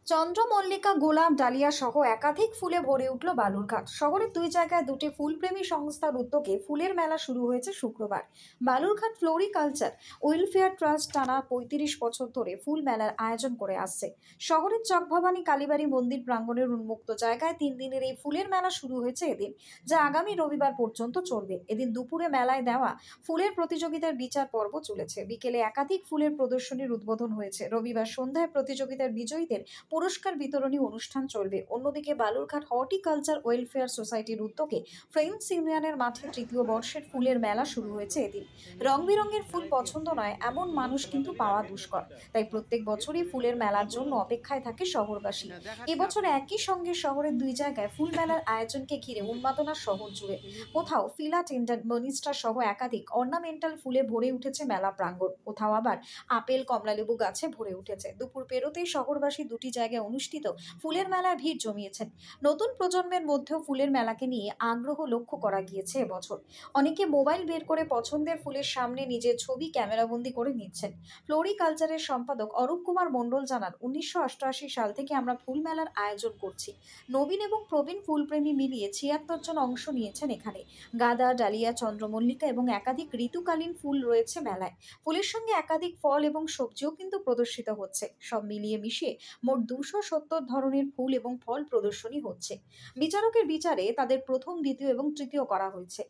চন্দ্রমল্লিকা, গোলাপ, ডালিয়া সহ একাধিক ফুলে ভরে উঠল বালুরঘাট। শহরের দুই জায়গায় দুটি ফুলপ্রেমী সংস্থার উদ্যোগে ফুলের মেলা শুরু হয়েছে শুক্রবার। বালুরঘাট ফ্লোরিকালচার ওয়েলফেয়ার ট্রাস্ট টানা ৩৫ বছর ধরে ফুল মেলার আয়োজন করে আসছে। শহরের চকভবানী কালীবাড়ি মন্দির প্রাঙ্গণের উন্মুক্ত জায়গায় ৩ দিনের এই ফুলের মেলা শুরু হয়েছে এদিন, যা আগামী রবিবার পর্যন্ত চলবে। এদিন দুপুরে মেলায় দেওয়া ফুলের প্রতিযোগিতার বিচার পর্ব চলেছে। বিকেলে একাধিক ফুলের প্রদর্শনীর উদ্বোধন হয়েছে। রবিবার সন্ধ্যায় প্রতিযোগিতার বিজয়ীদের পুরস্কার বিতরণী অনুষ্ঠান চলবে। অন্যদিকে বালুরঘাট হর্টিকালচার ওয়েলফেয়ার সোসাইটির উদ্যোগে ফ্রেন্ডস ইউনিয়নের মাঠে তৃতীয় বর্ষের ফুলের মেলা শুরু হয়েছে এদিন। রং বেরঙের ফুল পছন্দ নয় এমন মানুষ কিন্তু পাওয়া দুষ্কর, তাই প্রত্যেক বছরই ফুলের মেলার জন্য অপেক্ষায় থাকে শহরবাসী। এবছর একই সঙ্গে শহরের দুই জায়গায় ফুল মেলার আয়োজনকে ঘিরে উন্মাদনা শহর জুড়ে। কোথাও ফিলাটেন্ডার, মনিস্টার সহ একাধিক অর্নামেন্টাল ফুলে ভরে উঠেছে মেলা প্রাঙ্গণ, কোথাও আবার আপেল, কমলালেবু গাছে ভরে উঠেছে। দুপুর পেরোতেই শহরবাসী দুটি জায়গায় অনুষ্ঠিত ফুলের মেলায় ভিড় জমিয়েছেন। নতুন প্রজন্মের মধ্যেও ফুলের মেলাকে নিয়ে আগ্রহ লক্ষ্য করা গিয়েছে এবছর। অনেকে মোবাইল বের করে পছন্দের ফুলের সামনে নিজের ছবি ক্যামেরাবন্দি করে নিচ্ছেন। ফ্লোরিকালচারের সম্পাদক অরূপ কুমার মণ্ডল জানান, ১৯৮৮ সাল থেকে আমরা ফুল মেলার আয়োজন করছি। নবীন এবং প্রবীণ ফুলপ্রেমী মিলিয়ে ৭৬ জন অংশ নিয়েছেন এখানে। গাঁদা, ডালিয়া, চন্দ্রমল্লিকা এবং একাধিক ঋতুকালীন ফুল রয়েছে মেলায়। ফুলের সঙ্গে একাধিক ফল এবং সবজিও কিন্তু প্রদর্শিত হচ্ছে। সব মিলিয়ে মিশিয়ে মোট ২৭০ ধরনের ফুল এবং ফল প্রদর্শনী হচ্ছে। বিচারকের বিচারে তাদের প্রথম, দ্বিতীয় এবং তৃতীয় করা হয়েছে।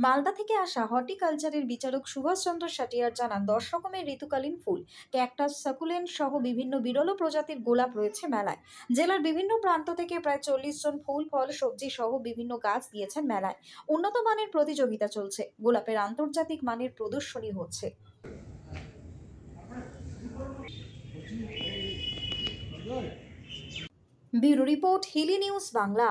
মালদা থেকে আসা হর্টিকালচারের বিচারক সুভাষচন্দ্র সাটিয়ার জানান, ১০ রকমের ঋতুকালীন ফুল, ক্যাকটাস, সাকুলেন্ট সহ বিভিন্ন বিরল প্রজাতির গোলাপ রয়েছে মেলায়। জেলার বিভিন্ন প্রান্ত থেকে প্রায় ৪০ জন ফুল, ফল, সবজি সহ বিভিন্ন গাছ দিয়েছেন মেলায়। উন্নত মানের প্রতিযোগিতা চলছে। গোলাপের আন্তর্জাতিক মানের প্রদর্শনী হচ্ছে। Bureau report, Hili news Bangla.